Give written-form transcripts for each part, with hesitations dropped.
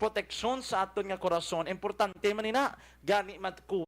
proteksyon sa aton nga korason. Importante man nina gani matku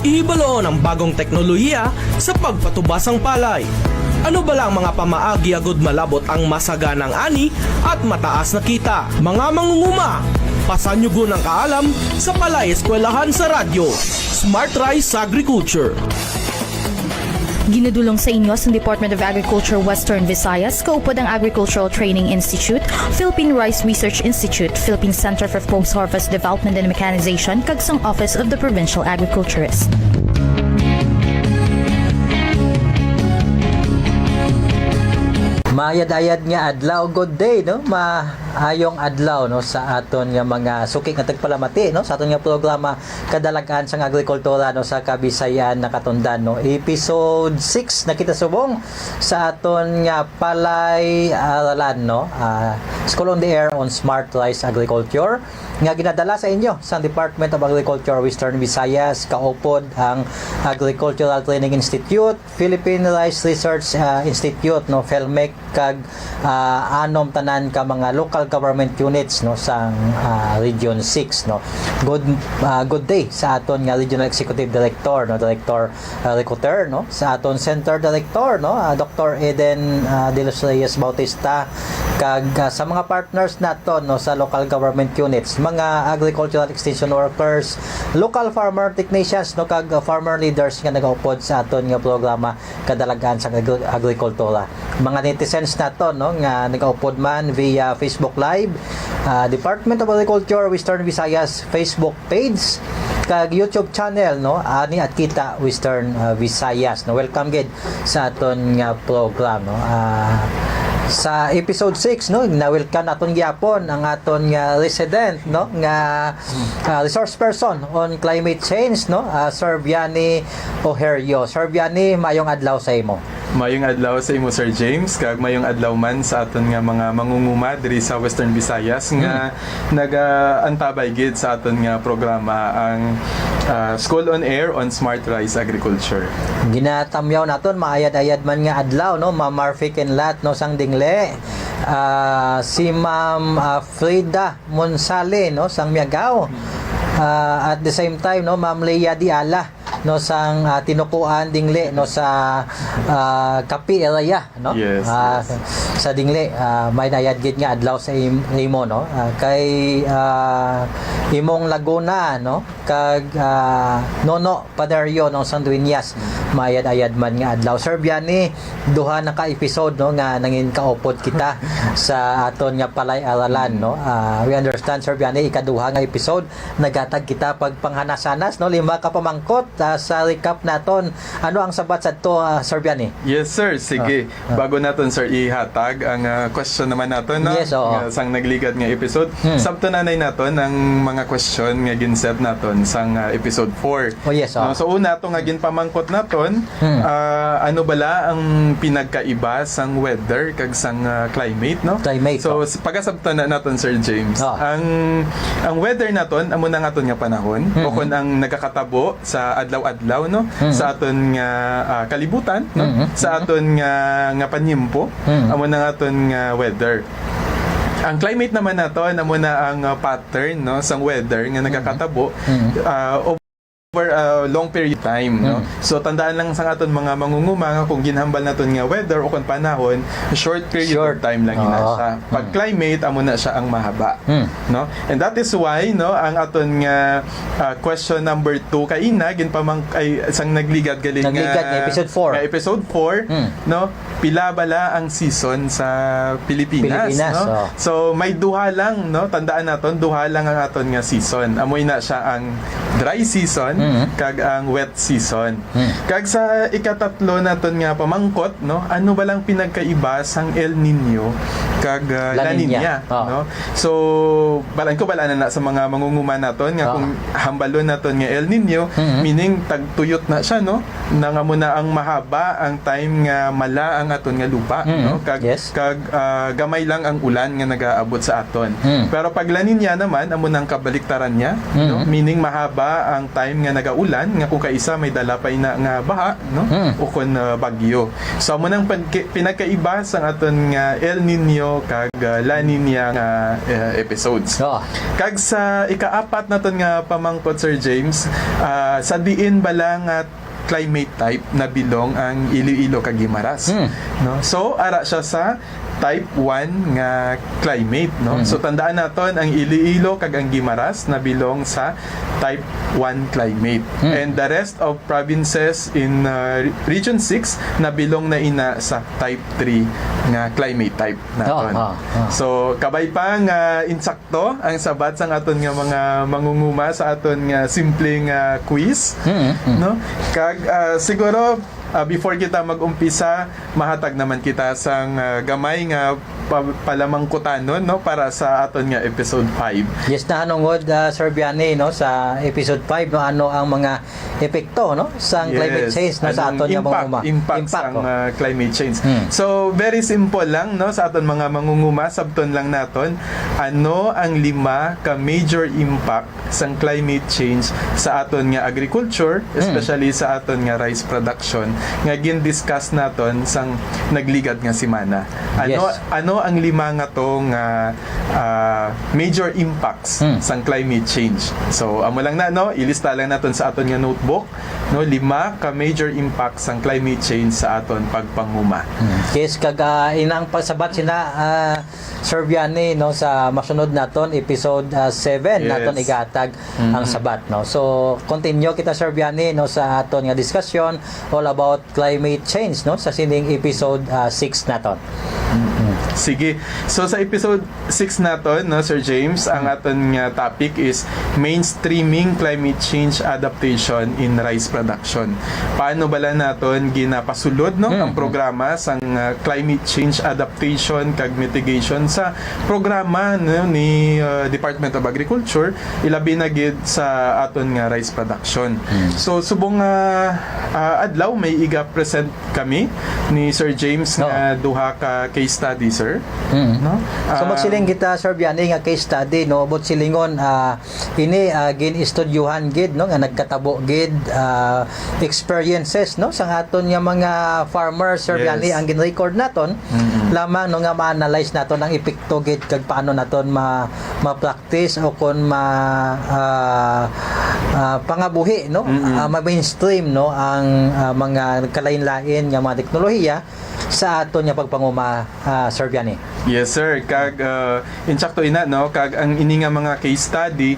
Ihibaloon ang bagong teknolohiya sa pagpatubas ng palay. Ano bala ang mga pamaagi agud malabot ang masaganang ani at mataas na kita? Mga mangunguma, pasanyugon ang kaalam sa Palay Eskwelahan sa Radyo. Smart Rice Agriculture. Ginudulong sa inyo sa Department of Agriculture Western Visayas, kaupod ang Agricultural Training Institute, Philippine Rice Research Institute, Philippine Center for Post-Harvest Development and Mechanization, kag sang Office of the Provincial Agriculturist. Mayad-ayad nga adlaw, good day, no? Maayong adlaw, no, sa aton nga mga sukik nga tagpalamati, no, sa aton nga programa kadalagan sa agrikultura, no, sa Kabisayan na katundan, no. Episode 6 na kita subong sa aton nga palay aralan, no. School on the Air on Smart Rice Agriculture nga ginadala sa inyo sa Department of Agriculture Western Visayas, kaupod ang Agricultural Training Institute, Philippine Rice Research Institute, no, PhilMec, kag anom tanan ka mga local government units, no, sa Region 6, no. Good day sa aton nga Regional Executive Director, no, Director Recruiter, no, sa aton Center Director, no, Dr. Eden de los Reyes Bautista, kag sa mga partners naton, no, sa local government units, mga agricultural extension workers, local farmer technicians, no, kag farmer leaders nga nagaupod sa aton nga programa kadalagan sa agrikultura. Mga netizens naton, no, nga nagaupod man via Facebook Live, Department of Agriculture Western Visayas Facebook page, kag YouTube channel, no, ani at kita Western Visayas, no. Welcome gid sa aton nga program, no. Sa episode 6, no, na-welcome naton gyapon ang aton nga resident, no, nga resource person on climate change, no, Sir Vianney Ojerio. Sir Vianney, mayong adlaw sa imo. Mayong adlaw sa imo, Sir James, kag mayong adlaw man sa aton nga mga mangunguma diri sa Western Visayas nga naga-antabay gid sa aton nga programa ang School on Air on Smart Rice Agriculture. Ginatamyaw naton maayad-ayad man nga adlaw, no, Ma'am Marfi Kenlat, no, sang dingle. Si Ma'am Frida Monsale, no, sang Miagao. At the same time, no, Ma'am Leia Diala, no, sang tinukuan dingle, no, sa Kapi area, no. Yes, Sa dingle may nayad gid nga adlaw sa imo, no, kay imong Laguna, no, kag Nono Paderio ng Sanduiñas, mayad-ayad man nga adlaw. Sir Vianney, duha na ka episode, no, nga nangin kaupod kita sa aton nga palay aralan, no. We understand, Sir Vianney, ikaduha nga episode nagatag kita pag panghanasanas, no, 5 ka pamangkot. Sa recap naton, ano ang sabat sa to, Sir Vianney? Yes, sir. Sige. Bago naton, sir, ihatag ang question naman naton, no? Yes, oo. Sang nagligat nga episode. Sabto nanay naton ang mga question nga ginset naton sang episode 4. Oh, yes, oo. No, so una to nga ginpamangkot naton, ano bala ang pinagkaiba sang weather kag sang climate, no? Climate, So pagasabto na naton, Sir James. Ang weather naton amo na nga aton nga panahon, o kun ang nagakatabo sa adlaw-adlaw, no, sa aton nga kalibutan, no, sa aton nga panyimpo, amo na nga aton nga weather. Ang climate naman naton amo na ang pattern, no, sang weather nga nagakatabo over a long period of time, no? So tandaan lang sa aton mga mangunguma nga kung ginhambal naton nga weather o kung panahon, short period of time lang ina siya. Pag climate amo na siya ang mahaba, no? And that is why, no, ang aton nga question number 2 kay ina ginpamang ay isang nagligad galing nga episode 4. Episode 4, no? Pila bala ang season sa Pilipinas, no? So may duha lang, no? Tandaan naton duha lang ang aton nga season. Amoy na siya ang dry season kag ang wet season. Kag sa ikatatlo naton nga pamangkot, no, ano ba lang pinagkaiba sang El Nino kag La Nina, no? So balan ko bala na sa mga mangunguma naton nga kung hambalon naton nga El Nino, meaning tagtuyot na siya, no, nanga mo na ang mahaba ang time nga mala ang aton nga lupa, no, kag gamay lang ang ulan nga nagaabot sa aton. Pero pag La Nina naman amo nang kabaliktaran niya, no, meaning mahaba ang time nga nagaulan nga kung kaisa may dala pa ina nga baha, no, o kun bagyo. So amo nang pinagkaiba sa aton nga El Nino kag La Nina nga episodes. Kag sa ikaapat naton nga pamangkot, Sir James, sa diin bala nga climate type na bilong ang Iloilo kag Guimaras, no? So ara siya sa type 1 nga climate, no? So tandaan naton ang Iloilo kag ang Guimaras na bilong sa type 1 climate. And the rest of provinces in region 6 na bilong na ina sa type 3 nga climate type naton. So kabay pa nga insakto ang sabat sang aton nga mga mangunguma sa aton nga simpleng quiz, no? Kag siguro before kita mag-umpisa, mahatag naman kita sang gamay nga palamangkutanon, no, para sa aton nga episode 5. Yes, na anong Sir Vianney, no, sa episode 5, no, ano ang mga epekto, no, sang climate change na sa aton nga mangunguma. Impact sang climate change. So very simple lang, no, sa aton mga mangunguma, sabton lang naton ano ang 5 ka major impact sang climate change sa aton nga agriculture, especially sa aton nga rice production nga gin-discuss naton sang nagligad nga semana. Ano ang 5 nga tong major impacts sang climate change. So amo lang na, no, ilista lang naton sa aton nga notebook, no, 5 ka major impacts sang climate change sa aton pagpanguma. Yes, kag inang pagsabat sina Sir Vianney, no, sa masunod naton episode 7 naton igatag ang sabat, no. So continue kita, Sir Vianney, no, sa aton nga discussion all about climate change, no, sa sining episode 6 naton. Sige. So sa episode 6 naton, no, Sir James, ang aton nga topic is mainstreaming climate change adaptation in rice production. Paano bala naton ginapasulod, no, ang programa sang climate change adaptation kag mitigation sa programa, no, ni Department of Agriculture, ilabi na gid sa aton nga rice production. So subong adlaw may iga-present kami ni Sir James nga duha ka case study, sir. No? So magsiling kita, Sir Vianney, nga case study, no, but silingon ini gin-estudyuhan gid, no, nga nagkatabo gid experiences, no, sa aton nga mga farmers, Sir Vianney, ang gin-record naton lamang, no, nga ma-analyze naton ang epekto gid kag paano naton ma-practice o kon pangabuhi, no, ma-mainstream, no, ang mga kalain-lain nga mga teknolohiya sa aton nga pagpanguma, Sir Vianney. Yes, sir. Kag insakto ina, no, kag ang ini nga mga case study,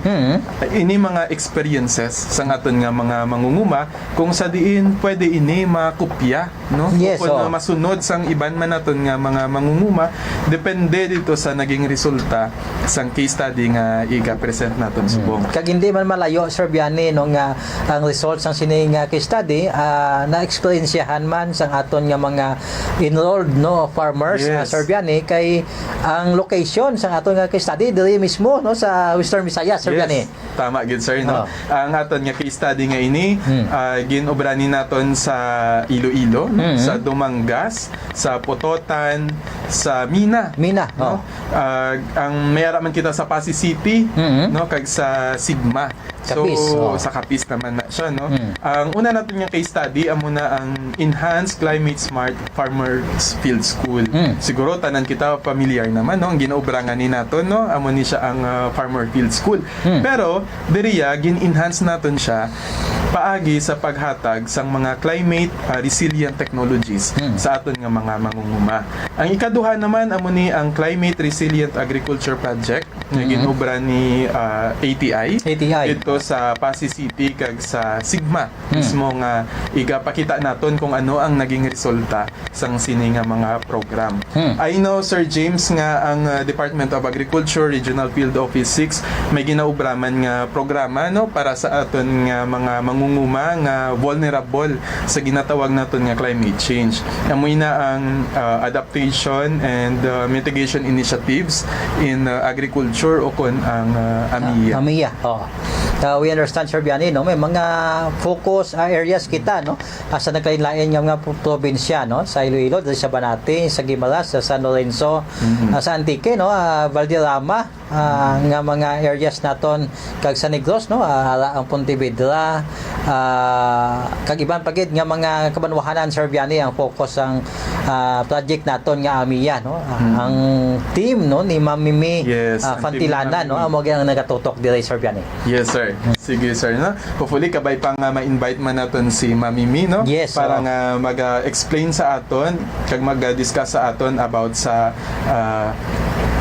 ini mga experiences sang aton nga mga mangunguma kung sa diin pwede ini makopya, no, yes, kung masunod sang iban man naton nga mga mangunguma, depende dito sa naging resulta sang case study nga iga-present naton subong. Kag hindi man malayo, Sir Vianney, no, nga ang results sang sining case study na-experiensyahan man sang aton nga mga enrolled, no, farmers, Sir Vianney, kay ang location sa aton nga case study diri mismo, no, sa Western Visayas, Sir Vianney. Tama gid, sir, no. Ang aton nga case study nga ini ginobrani naton sa Iloilo, sa Dumangas, sa Pototan, sa Mina, no. Ang mayara man kita sa Pasig City, no, kag sa Sigma. Kapis, sa Kapis naman na siya, no. Ang una natin yung case study amo na ang Enhanced Climate Smart Farmers Field School. Siguro tanan kita familiar naman, no, ang ginaobrangan ni naton, no, amo ni siya ang Farmer Field School. Pero diriya gin-enhance naton siya paagi sa paghatag sang mga climate resilient technologies sa aton nga mga mangunguma. Ang ikaduha naman amo ni ang Climate Resilient Agriculture Project nga ginubra ni ATI. Ito sa Pasig City kag sa Sigma mismo nga igapakita naton kung ano ang naging resulta sang sini nga mga program. I know Sir James nga ang Department of Agriculture Regional Field Office 6 may ginaubraman nga programa no para sa aton nga mga mangunguma nga vulnerable sa ginatawag naton nga climate change. Amoy na ang adaptation and mitigation initiatives in agriculture o kon ang AMIA. AMIA. We understand, Sir Biani, no? May mga focus areas kita, no? Sa naglain-lain ng mga probinsya, no? Sa Iloilo, sa Banate, sa Guimaras, sa San Lorenzo, sa Antique, no? Valderrama, nga mga areas naton kag sa Negros, no? Ang Pontevedra, kag iban pagid nga mga kabanwahanan, Sir Biani, ang focus ang project naton nga AMIA, no? Ang team, no? Ni Ma'am Mimi Fantilana, no? Amo ang nagatutok dire, Sir Biani. Yes, sir. Sige, sir, no? Hopefully kabay pa nga ma-invite man naton si Ma'am Mimi, no? Yes, para nga mag-explain sa aton kag mag-discuss sa aton about sa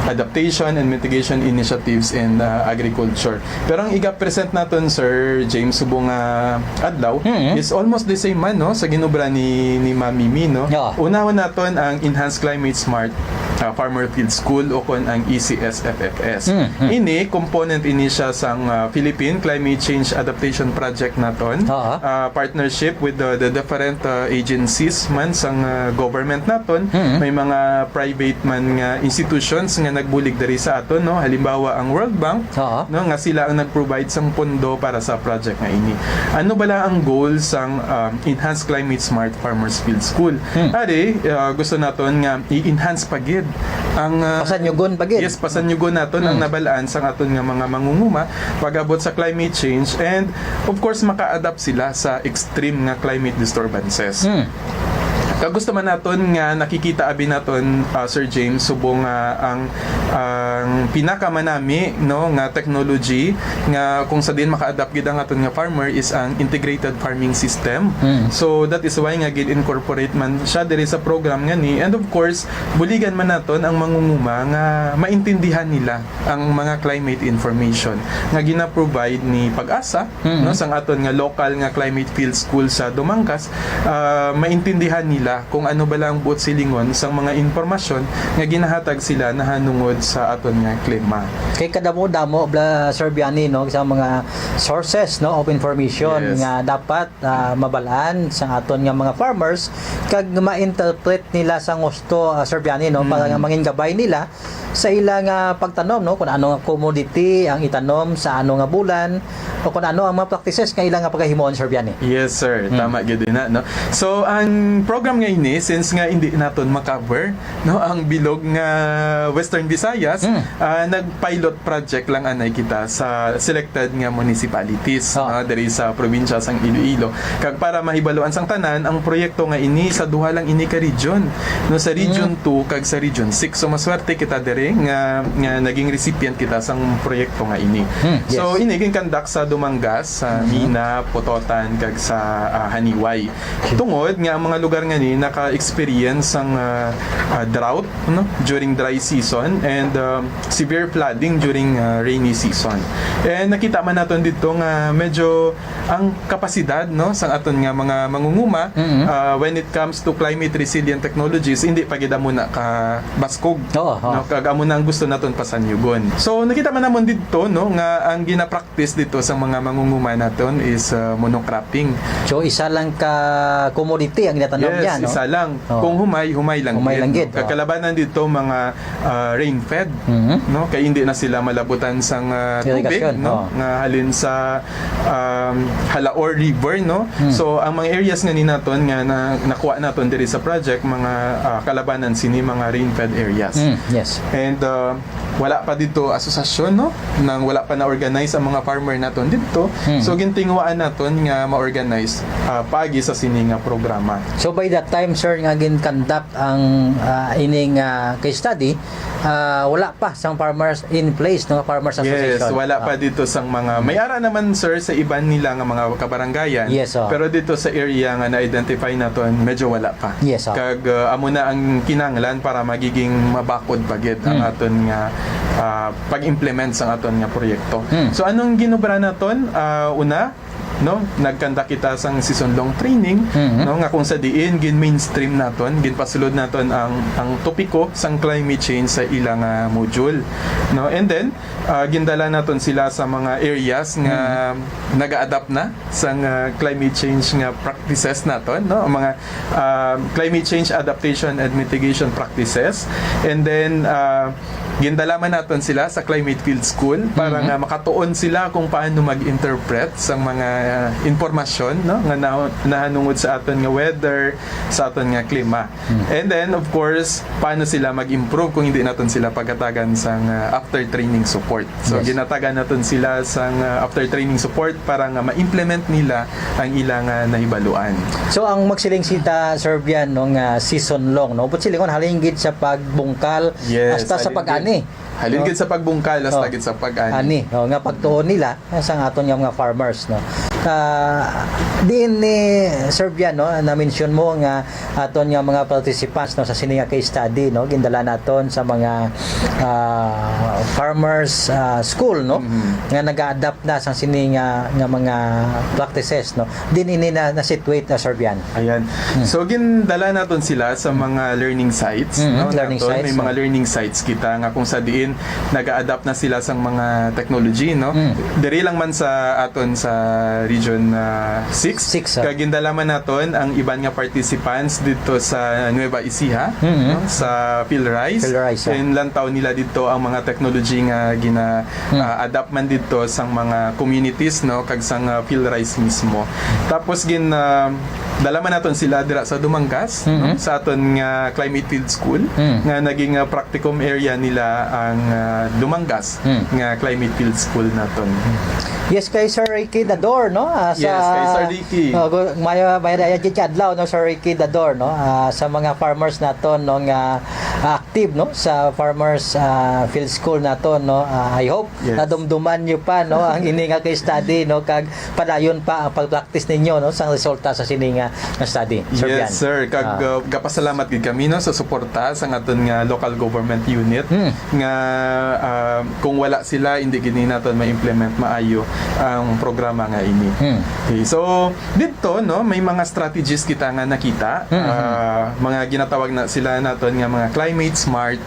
adaptation and mitigation initiatives in agriculture. Pero ang iga-present naton, Sir James, subong adlaw is almost the same man, no? Sa ginubra ni Ma'am Mimi, no? Unawan naton ang Enhanced Climate Smart Farmer Field School o kon ang ECS-FFS. Ini component ini siya sang Philippine Climate Change Adaptation Project naton. Partnership with the different agencies man sang government naton. May mga private man nga institutions nga nagbulig diri sa aton, no? Halimbawa ang World Bank, no, nga sila ang nag-provide sang pondo para sa project nga ini. Ano bala ang goal sang Enhanced Climate Smart Farmers Field School? Ari, gusto naton nga i-enhance pagid ang pasanyugon pagid. Yes, pasanyugon naton ang nabalaan sang aton nga mga mangunguma pag-abot sa climate change, and of course maka-adapt sila sa extreme nga climate disturbances. Kagusto man naton nga nakikita abi naton, Sir James, subong ang pinakamanami, no, nga technology nga kung sa din maka-adapt gid ang aton nga farmer is ang integrated farming system. So that is why nga gid incorporate man siya diri sa program nga ni, and of course buligan man naton ang mangunguma nga maintindihan nila ang mga climate information nga gina-provide ni Pag-asa, no, sang aton nga local nga climate field school sa Dumangkas. Maintindihan nila kung ano ba lang buot silingon sang mga impormasyon nga ginahatag sila nahanungod sa aton nga klima. Kay kadamo-damo Sir Biani, no, sa mga sources, no, of information nga dapat mabalaan sa aton nga mga farmers kag ma-interpret nila sa gusto, Sir Biani, no, para nga mangin gabay nila sa ilang pagtanom, no, kung ano nga commodity ang itanom sa ano nga bulan o kung ano ang mga practices nga ilang pagahimoon, Sir Biani. Yes, sir. Tama gid na, no. So ang program nga ini, since nga hindi naton makover, no, ang bilog nga Western Visayas, nag-pilot project lang anay kita sa selected nga municipalities diri sa probinsya sang Iloilo. Kag para mahibaluan sang tanan, ang proyekto nga ini sa duha lang ini ka region, no, sa Region 2 kag sa Region 6. So maswerte kita diri nga naging recipient kita sang proyekto nga ini. So ini kin-conduct sa Dumangas, sa Mina, Pototan kag sa Haniway. Tungod nga ang mga lugar nga ni naka-experience ang drought, no, during dry season and severe flooding during rainy season. And nakita man naton dito nga medyo ang kapasidad, no, sang aton nga mga mangunguma when it comes to climate resilient technologies, hindi pa gid muna ka baskog, no, kag amo na ang gusto naton pasanyugon. So nakita man namon dito, no, nga ang gina-practice dito sa mga mangunguma naton is monocropping. So isa lang ka commodity ang ginatanom niya, no? Isa lang. Kung humay lang gid. No? Kakalabanan dito mga rain-fed, no? Kaya hindi na sila malabutan sang tubig, no? Nga halin sa Halaor River, no? So ang mga areas nga ni naton nga nakuha naton diri sa project, mga kalabanan sini mga rain-fed areas. Yes. And wala pa dito asosasyon, no? Nang wala pa na-organize ang mga farmer naton dito. So gintingwaan naton nga ma-organize paagi sa sini nga programa. So by that that time sir nga gin-conduct ang ining case study, wala pa sang farmers in place no farmers association. Yes, wala pa dito sang mga may ara naman sir sa iban nila nga mga kabaranggayan. Yes, pero dito sa area nga na-identify naton medyo wala pa. Yes, Kag amo na ang kinahanglan para magiging mabakod pagid ang aton nga pag-implement sang aton nga proyekto. So anong ginobra naton? Una, no, nagkanda kita sang season long training, no, nga kung sa diin gin mainstream naton, gin pasulod naton ang topiko sang climate change sa ilang module, no, and then gindala naton sila sa mga areas nga naga-adapt na sang climate change nga practices naton, no, ang mga climate change adaptation and mitigation practices, and then gindala man naton sila sa Climate Field School para nga makatuon sila kung paano mag-interpret sang mga informasyon, no, nga nahanungod sa aton nga weather, sa aton nga klima. And then of course paano sila mag-improve kung hindi naton sila pagatagan sang after training support. So ginatagan naton sila sang after training support para nga ma-implement nila ang ilang nahibaluan. So ang magsiling sita Serbian no nga season long no but silingon halinggid sa pagbungkal hasta sa pag-ani. Halin gid sa pagbungkal hasta gid sa pag-ani. Nga pagtuon nila sa aton nga mga farmers no. Diin ni Serbian no na mention mo nga aton nga mga participants no sa sininga case study no gindala naton sa mga farmers school no nga nag-adapt na sa sininga nga mga practices no din ini na situate na Serbian. Ayan. So gindala naton sila sa mga learning sites no. Learning sites, may mga learning sites kita nga kung sa diin nag-adapt na sila sa mga technology no. Diri lang man sa aton sa Region 6. Kagindala man naton ang iban nga participants dito sa Nueva Ecija, no? Sa PhilRice. And lantaw nila dito ang mga technology nga adapt man dito sang mga communities no kag sang PhilRice mismo. Tapos dala man naton sila dira sa Dumangas no? Sa aton nga Climate Field School nga naging practicum area nila ang Dumangas nga Climate Field School naton. Yes, kay Sir Ricky Dador, no? Yes, kay Sir Ricky. Maya daya adlaw no Sir Ricky Dador, no? Sa mga farmers naton no nga active no sa farmers field school naton no. I hope nadumduman niyo pa no ang ininga kay study no kag padayon pa ang pag-practice ninyo no sang resulta sa sininga nga study. Sir Yes, sir. Kag gapasalamat gid kami no sa suporta sa aton nga local government unit nga kung wala sila hindi gid naton ma-implement maayo ang programa nga ini. Okay, so dito no may mga strategies kita nga nakita, mga ginatawag na sila naton nga mga climate smart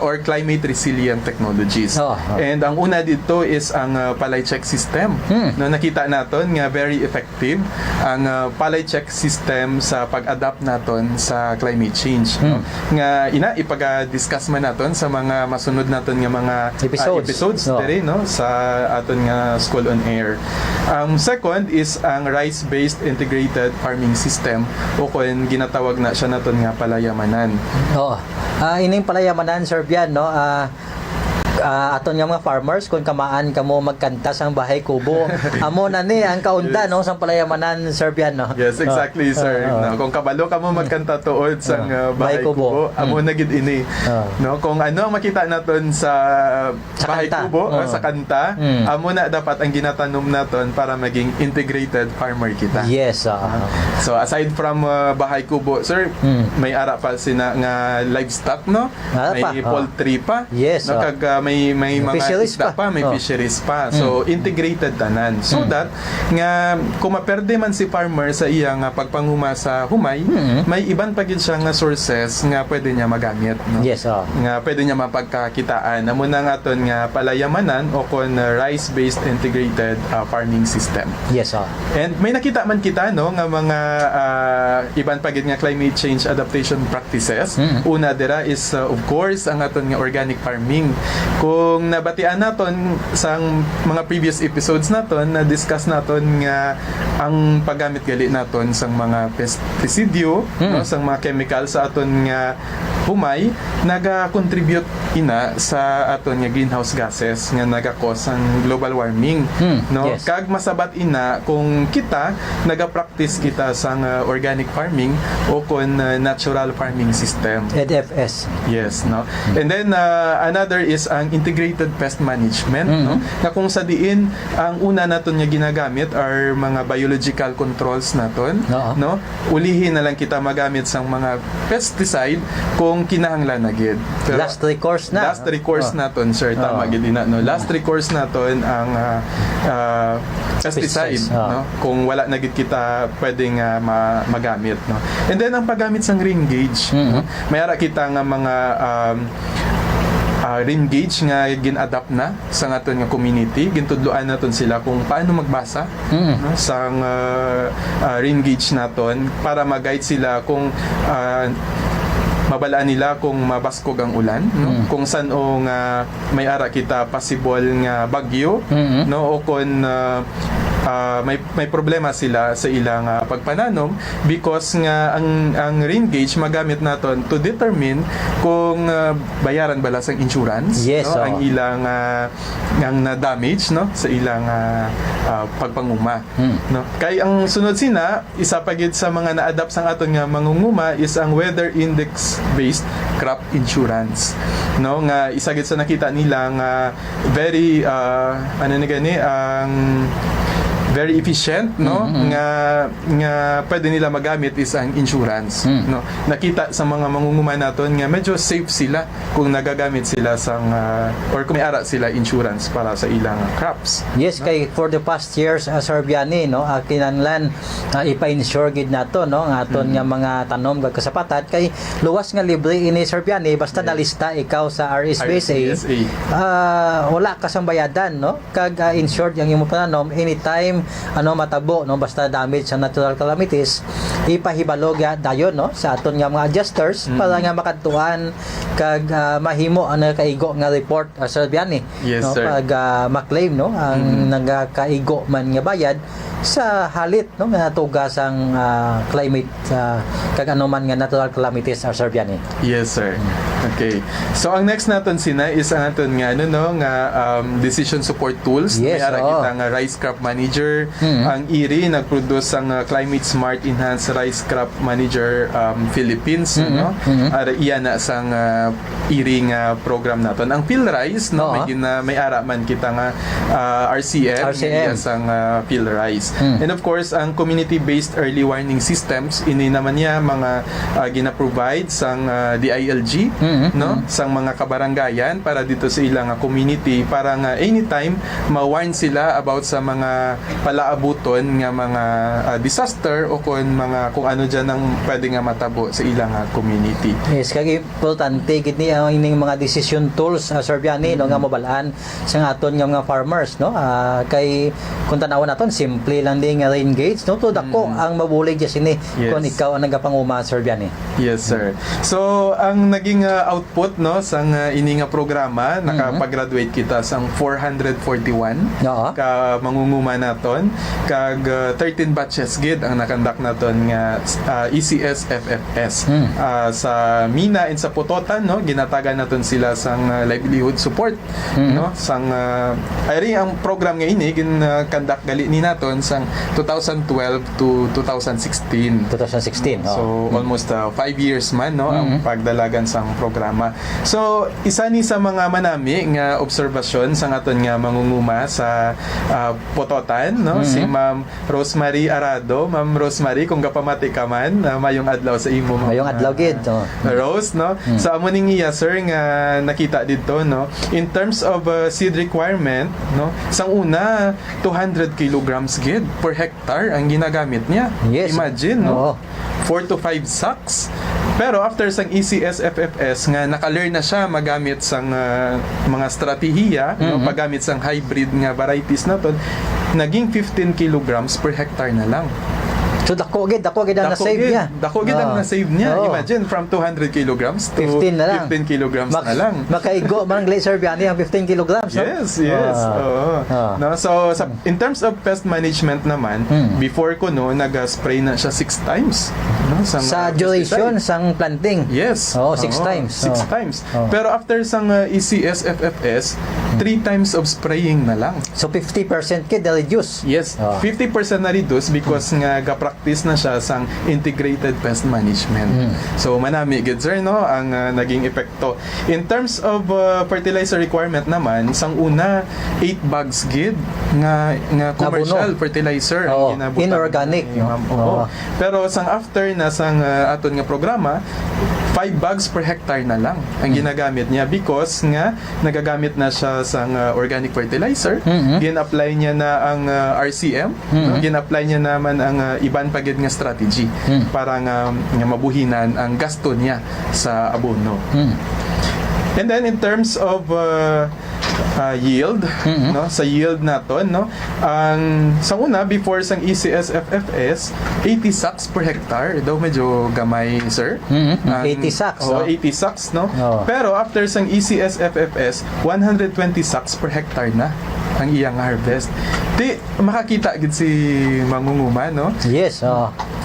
or climate resilient technologies. And ang una dito is ang palay check system. No nakita naton nga very effective ang palay check system sa pag-adapt naton sa climate change. No? Nga ipag-discuss man naton sa mga masunod naton nga mga episodes diri no sa aton nga School on Air. Second is ang rice-based integrated farming system o kung ginatawag na siya naton nga palayamanan. Ining palayamanan Serbian no aton nga mga farmers kung kamaan kamo magkanta sang bahay kubo amo na ni ang kaunda no sang palayamanan Serbian no. Yes, exactly sir. No, kung kabalo kamo magkanta tuod sang bahay kubo amo na gid ini. No, kung ano ang makita naton sa bahay kubo sa kanta amo na dapat ang ginatanom naton para maging integrated farmer kita. Yes. So aside from bahay kubo sir, may ara pa sina nga livestock no. May poultry pa. Yes. No, kag may mga isda pa, may fisheries pa. So integrated tanan. So that nga kung maperde man si farmer sa iya nga pagpanghuma sa humay, may iban pa gid siya nga sources nga pwede niya magamit no. Yes. Nga pwede niya mapagkakitaan. Amo na nga aton nga palayamanan o kon rice-based integrated farming system. Yes. And may nakita man kita no nga mga iban pa gid nga climate change adaptation practices. Una dira is of course ang aton nga organic farming. Kung nabatian naton sa mga previous episodes naton na discuss naton nga ang paggamit gali naton sa mga pestisidyo no sang mga chemical sa aton nga humay naga-contribute ina sa aton nga greenhouse gases nga naga-cause ang global warming, no? Yes. Kag masabat ina kung kita naga-practice kita sa organic farming o kon natural farming system. EDFS. Yes, no. And then another is ang integrated pest management, no. Na kung sa diin ang una naton nga ginagamit are mga biological controls naton, Oo. no. Ulihin na lang kita magamit sang mga pesticide kung kinahanglan na gid. Pero Last recourse na. last recourse Oh. naton, sir, tama Oo. gid ina, no. Last recourse naton ang pesticide, Pesticides, oo. no. Kung wala na gid kita pwedeng magamit, no. And then ang paggamit sang rain gauge, no? Mayara kita nga mga rain gauge nga gin-adapt na sa aton nga community, gintudloan naton sila kung paano magbasa no, sang rain gauge naton para mag-guide sila kung mabalaan nila kung mabaskog ang ulan, no? Kung saan o nga may ara kita possible nga bagyo, no, o kung may problema sila sa ilang pagpananom, because nga ang rain gauge magamit naton to determine kung bayaran bala sang insurance, Yes, no, oo. ang ilang ang na damage, no, sa ilang pagpanguma, no. Kay ang sunod sina isa pa gid sa mga na-adapt sang aton nga mangunguma is ang weather index based crop insurance, no, nga isa gid sa nakita nila nga very ano ni gani ang very efficient, no, nga pwede nila magamit is ang insurance, no. Nakita sa mga mangunguma naton nga medyo safe sila kung nagagamit sila sang or kung may ara sila insurance para sa ilang crops. Yes, kay for the past years, Sir Biani, no, kinahanglan ipa-insure gid nato, no, ang aton nga mga tanom kag kasapatat kay luwas nga libre ini, Sir Biani, basta dalista ikaw sa RSBSA. Wala ka sang bayadan, no, kag insured ang imong pananom anytime matabo, no, basta damage sa natural calamities, ipahibalo dayon, no, sa aton nga mga adjusters para nga makadtuan kag mahimo ang kaigo nga report, Sir Biani, Yes, no, sir. pag maklaim, no, ang nagakaigo man nga bayad sa halit, no, nga tugas ang climate kag ano man nga natural calamities, Sir Biani. Yes, sir. Okay. So ang next naton sina is ang aton nga decision support tools. Yes, May ara oo. kita nga Rice Crop Manager, ang IRI nagproduce ang Climate Smart Enhanced Rice Crop Manager Philippines, no. Ara iya na sang IRI nga program naton. Ang PhilRice, no, Oo. may ara man kita nga RCM, iya sang PhilRice. And of course, ang community-based early warning systems, ini naman niya mga gina-provide sang DILG, no, sang mga kabaranggayan para dito sa ilang community para nga anytime ma-warn sila about sa mga palaabuton nga mga disaster o kung ano dyan ang pwede nga matabo sa ilang community. Yes, kag importante gid ni ang ining mga decision tools, Sir Biani, no, nga mabalaan sa aton nga mga farmers, no. Kay kung tan-awon naton simple lang din nga rain gauge, no, to dako ang mabulig just ini Yes. kung ikaw ang nagapanguma, Sir Biani. Yes, sir. So, ang naging output, no, sang ini nga programa, nakapag-graduate kita sang 441 Oo. ka mangunguma naton, kag 13 batches gid ang nakandak naton nga ECS FFS. Sa Mina and sa Pototan, no, ginatagan naton sila sang livelihood support, no, sang ay ang program nga ini kandak gali ni naton sang 2012 to 2016. 2016. So almost 5 years man, no, ang pagdalagan sang programa. So isa ni sa mga manami nga obserbasyon sang aton nga mangunguma sa Pototan, no, si Ma'am Rosemary Arado. Ma'am Rosemary, kung gapamati ka man, mayong adlaw sa imo. Mayong adlaw gid, no. Rose, no. Sa amo ning iya, sir, nga nakita dito, no, in terms of seed requirement, no, sang una 200 kilograms gid per hectare ang ginagamit niya. Yes. Imagine, no. Oo. 4 to 5 sacks. Pero after sang ECS FFS nga naka-learn na siya magamit sang mga strategiya, no, paggamit sang hybrid nga varieties naton, naging 15 kilograms per hectare na lang. So dako gid ang na-save niya. Dako gid ang na-save niya. Oo. Imagine from 200 kilograms to 15 na lang. 15 kilograms na lang. Makaigo man ang Sir Biani ang 15 kilograms. No? Yes. Oo. No, so in terms of pest management naman, before ko nag-spray na siya 6 times. No, Sa mga duration pesticide. sang planting. Yes. Oo, 6 times. 6 Oo. times. Oo. Pero after sang ECS FFS, 3 times of spraying na lang. So 50% kid reduce. Yes, Oh. 50% na reduce because nga ga-practice na siya sang integrated pest management. So manami gid sir no ang naging epekto. In terms of fertilizer requirement naman, sang una 8 bags gid nga commercial fertilizer Oo, ang ginabutan. inorganic, ni Ma'am. no? Oo. Oo. Pero sang after na sang aton nga programa, 5 bags per hectare na lang ang ginagamit niya because nga nagagamit na siya sang organic fertilizer. Gin-apply niya na ang RCM, no? Gin-apply niya naman ang iban pagid nga strategy para nga mabuhinan ang gasto niya sa abono. And then in terms of yield, no, sa yield naton, no, ang sa una before sang ECS FFS 80 sacks per hectare daw medyo gamay sir. Ang- 80 sacks, Oo, oh. 80 sacks no. Oh. Pero after sang ECS FFS 120 sacks per hectare na ang iyang harvest. Di makakita gid si mangunguma no. Yes,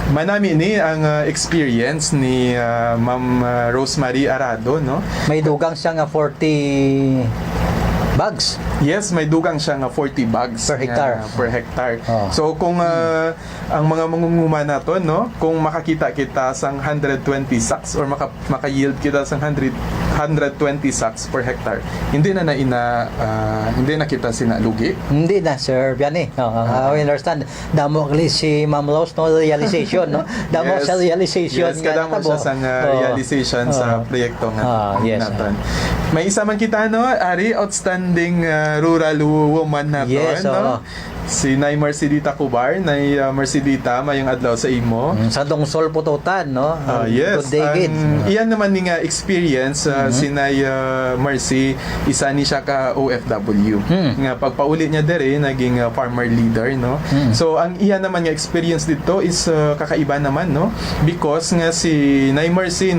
Manami ni ang experience ni Ma'am Rosemary Arado no. may dugang siya nga 40 bags. Yes, may dugang siya nga 40 bags Per hectare. per hectare. Oh. So kung ang mga mangunguma naton no, kung makakita kita sang 120 sacks or maka-yield kita sang 120 sacks per hectare, hindi na hindi na kita sinalugi. Hindi na, Sir Biani. I understand. Damo kali si Ma'am Rose no realization, no? Damo sa realization Yes, kadamo siya sang realization sa proyekto nga yes. naton. May isa man kita no, Ari, outstanding rural woman naton, Yes, no? Si Nay Mercedita Cubar, Nay Mercedita, mayong adlaw sa imo. sa Dongsol Pututan, no? Yes, Good day, kid. iyan naman ni nga experience si Nay Mercy, isa ni siya ka OFW. Nga pagpauli niya dere naging farmer leader no. So ang iyan naman nga experience dito is kakaiba naman no because nga si Nay Mercy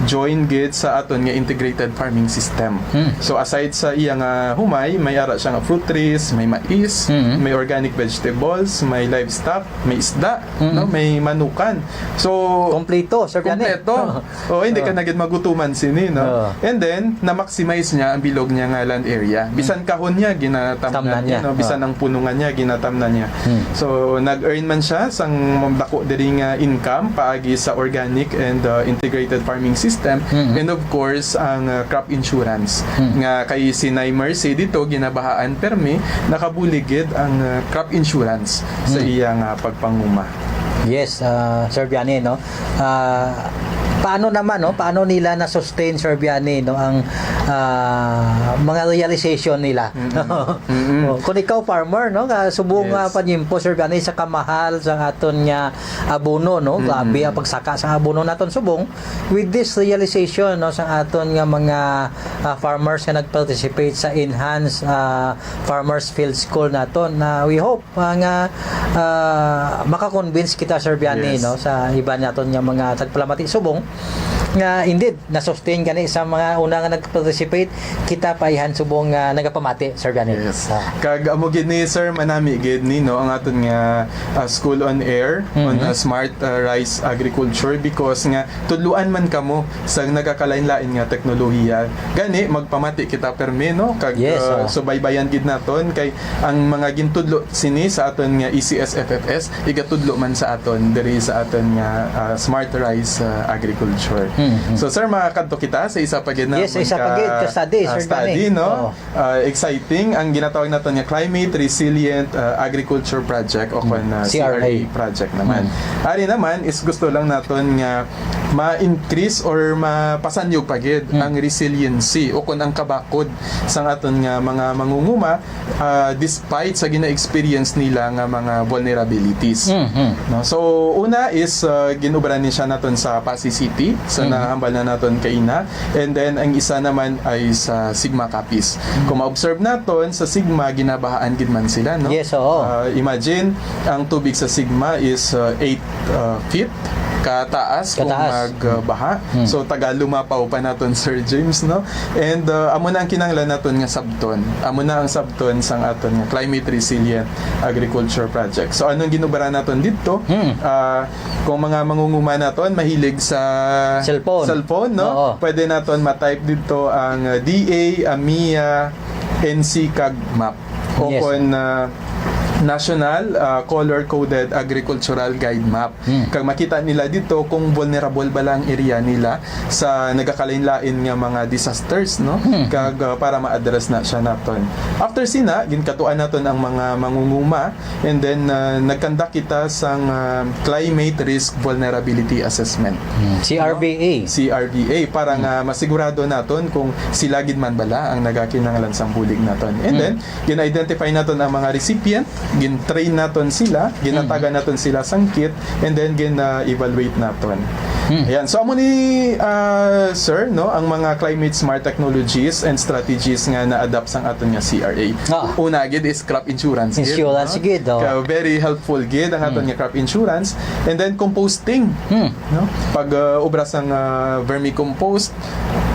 join gid sa aton nga integrated farming system. So aside sa iyang humay, may ara siya nga fruit trees, may mais, may organic vegetables, may livestock, may isda, no, may manukan. So Kompleto, Sir Biani. kompleto. Hindi ka na gid magutuman sini no. Oo. And then na-maximize niya ang bilog niya nga land area. Bisan kahon niya ginatamnan Tamnan niya niya. no, bisan ang punungan niya ginatamnan niya. So nag-earn man siya sang dako diri nga income paagi sa organic and integrated farming system and of course ang crop insurance nga kay si Nay Mercy dito ginabahaan permi nakabuligid ang crop insurance sa iyang pagpanguma. Yes, Sir Biani, no? Paano naman, no? Paano nila na-sustain, Sir Biani, no? Ang mga realization nila. Kung ikaw farmer, no? Subong Yes. panyimpo, Sir Biani, sa kamahal sa aton nga abono, no? Grabe ang pagsaka sa abono naton subong. With this realization, no? Sa aton nga mga farmers nga nag-participate sa enhanced farmers field school naton, na we hope nga makakonvince kita, Sir Biani, Yes. no? Sa iba naton nga mga tagpalamati subong nga indeed na-sustain gani sa mga una nga nag-participate kita paihan subong nga nagapamati, Sir Biani. Yes. Kag amo gid ni Sir Manami gid ni no ang aton nga school on air on smart rice agriculture because nga tudluan man kamo sa nagakalain-lain nga teknolohiya. Gani magpamati kita permi no kag Yes, subaybayan gid naton kay ang mga gintudlo sini sa aton nga ECS FFS igatudlo man sa aton diri sa aton nga smart rice agriculture. So sir makakadto kita sa isa pa gid na Yes, isa pa gid ka study, Sir study Danny. no. Exciting ang ginatawag naton nga Climate Resilient Agriculture Project o kun CRA project naman. Ari naman is gusto lang naton nga ma-increase or mapasanyog pagid ang resiliency o kun ang kabakod sang aton nga mga mangunguma despite sa gina-experience nila nga mga vulnerabilities. No? So una is ginubran ni siya naton sa Pasig City sa nahambal na naton kaina. And then ang isa naman ay sa Sigma Capiz. Kung ma-observe naton sa Sigma, ginabahaan gid man sila, no? Yes, oo. Imagine ang tubig sa Sigma is 8 feet kataas kung magbaha. So taga lumapaw pa naton Sir James, no? And amo na ang kinahanglan naton nga sabton. Amo na ang sabton sang aton nga climate resilient agriculture project. So anong ginubara naton dito? Kung mga mangunguma naton mahilig sa cellphone, no? Oo. Pwede naton ma-type dito ang DA, AMIA, NC Cag Map. O Yes. kung National Color-Coded Agricultural Guide Map. Kag makita nila dito kung vulnerable ba lang area nila sa nagakalain-lain nga mga disasters, no? Kag para ma-address na siya naton. After sina, ginkatuan naton ang mga mangunguma, and then nagkanda kita sang Climate Risk Vulnerability Assessment. CRVA para nga masigurado naton kung sila gid man bala ang nagakinahanglan sang bulig naton. And then gin-identify naton ang mga recipient, gin-train naton sila, ginataga naton sila sang kit, and then gin-evaluate naton. Ayan. So amo ni sir, no, ang mga climate smart technologies and strategies nga na-adapt sang aton nga CRA. Una gid is crop insurance. Insurance gid, no? Very helpful gid ang aton nga crop insurance, and then composting. No? Pag obra sang vermicompost,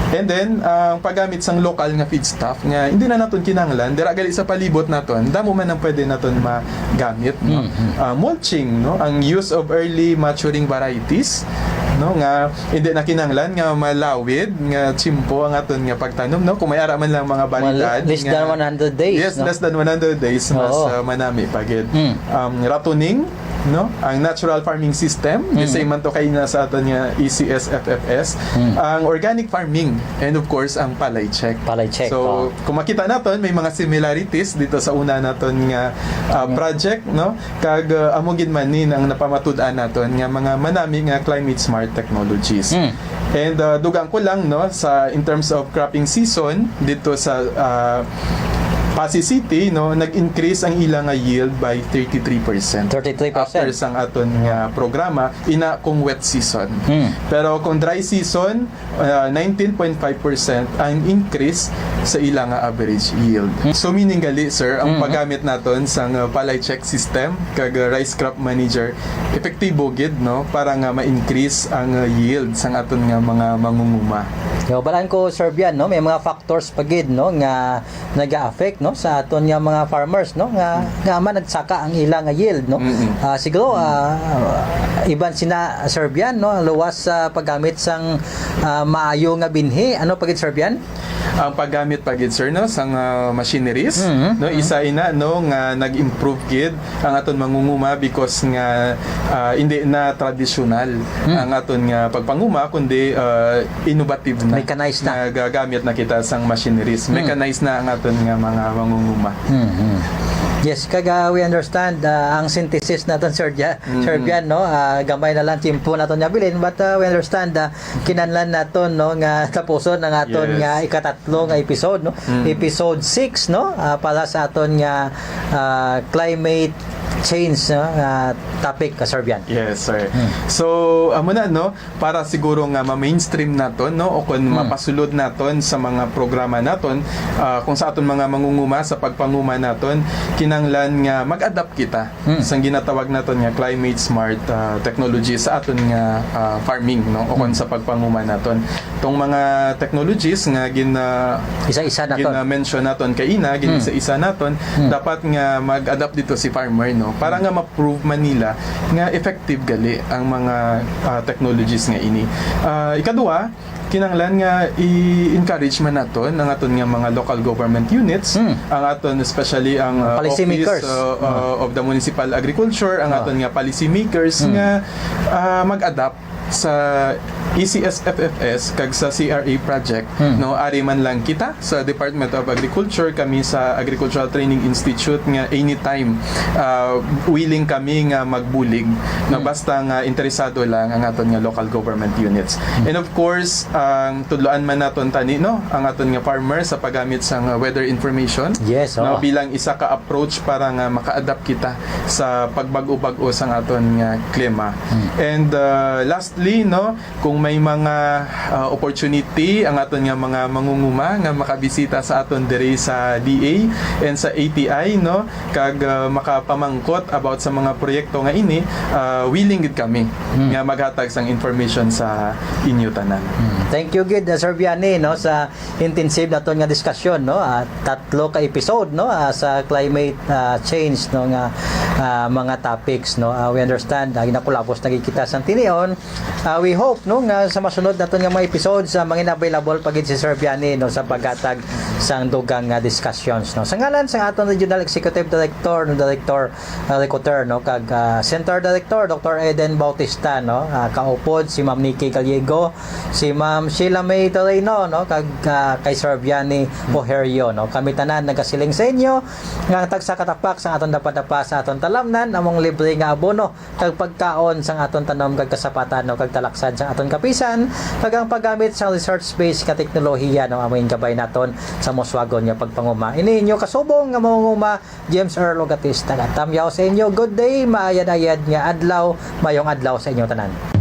and then ang paggamit sang lokal nga feedstuff nga hindi na naton kinahanglan dira gali sa palibot naton, damo man ang pwede naton magamit, no? Mulching, no, ang use of early maturing varieties, no, nga hindi na kinahanglan nga malawid nga chimpo ang aton nga pagtanom, no, kung may ara man lang mga balidad less than 100 days, yes, no? less than 100 days mas manami pagid. Ratoning, no, ang natural farming system, the same man to kay na sa aton nga ECS FFS, ang organic farming, and of course ang palay check. So kung makita naton may mga similarities dito sa una naton nga project, no, kag amo gid man nin ang napamatud-an naton nga mga manami nga climate smart technologies. And dugang ko lang, no, sa in terms of cropping season dito sa Pasig City, no, nag-increase ang ilang yield by 33%. 33%. After sang aton nga programa ina kung wet season. Pero kung dry season, 19.5% ang increase sa ilang average yield. So meaning gali, sir, ang paggamit naton sang palay check system kag rice crop manager epektibo gid, no, para nga ma-increase ang yield sang aton nga mga mangunguma. Yo, balaan ko, Sir Bian, no, may mga factors pagid, no, nga naga-affect, no, sa aton nga mga farmers, no, nga man nagsaka ang ilang yield, no. Siguro iban sina, Sir Bian, no, luwas sa paggamit sang maayo nga binhi. Ano pagid, Sir Bian? Ang paggamit pagid, sir, no, sang machineries, no, isa ina, no, nga nag-improve gid ang aton mangunguma because nga hindi na traditional ang aton nga pagpanguma, kundi innovative na. Mechanized na. Gagamit na kita sang machineries. Mechanized na ang aton nga mga mangunguma. Yes, kaga we understand ang synthesis naton, Sir Bian, no, gamay na lang timpo naton nga bilin, but we understand kinahanglan naton, no, nga tapuson ang aton nga ikatatlo nga episode, no, episode 6, no, para sa aton nga climate change, no, topic, Sir Bian. Yes, sir. So amo na, no, para siguro nga ma-mainstream naton, no, o kung mapasulod naton sa mga programa naton, kung sa aton mga mangunguma sa pagpanguma naton, kinahanglan nga mag-adapt kita sa ginatawag naton nga climate smart technology sa aton nga farming, no, o kung sa pagpanguma naton. Tong mga technologies nga isa-isa naton, mention naton kaina, isa-isa naton, dapat nga mag-adapt dito si farmer, no, para nga ma-prove man nila nga effective gali ang mga technologies nga ini. Ikaduha, kinahanglan nga i-encourage man naton ang aton nga mga local government units, ang aton especially ang policy makers of the municipal agriculture, ang aton nga policy makers nga mag-adapt sa ECS FFS kag sa CRA project, no, ari man lang kita sa Department of Agriculture, kami sa Agricultural Training Institute nga anytime willing kami nga magbulig, na basta nga interesado lang ang aton nga local government units. And of course, ang tudloan man naton tani, no, ang aton nga farmer sa paggamit sa weather information, no, bilang isa ka approach para nga maka-adapt kita sa pagbag-o-bag-o sang aton nga klima. And last lastly, no, kung may mga opportunity ang aton nga mga mangunguma nga makabisita sa aton diri sa DA and sa ATI, no, kag makapamangkot about sa mga proyekto nga ini, willing gid kami nga maghatag sang information sa inyo tanan. Thank you gid Sir Vianney, no, sa intensive naton nga diskusyon, no, 3 ka episode, no, sa climate change, no, nga mga topics, no. We understand ginakulapos nagikita sang tinion. We hope, no, nga sa masunod naton nga mga episodes mga available pagid si Sir Vianney, no, sa paghatag sang dugang discussions, no. Sa ngalan sang aton Regional Executive Director, no, Director Ricoter, no, kag Center Director Dr. Eden Bautista, no, kaupod si Ma'am Nikki Gallego, si Ma'am Sheila May Toreno, no, kag kay Sir Vianney Oherio, no. Kami tanan nagasiling sa inyo nga tagsa katapak sang aton dapat-dapa sa aton talamnan among libre nga abono kag pagkaon sang aton tanom kag kasapatan, no, kag talaksan sang aton kapisan kag ang paggamit sa research-based ka teknolohiya, no, among gabay naton sa moswagon nga pagpanguma. Ini inyo kasubong nga mangunguma James Earl Ogatista. Tamyaw sa inyo. Good day, maayad-ayad nga adlaw, mayong adlaw sa inyo tanan.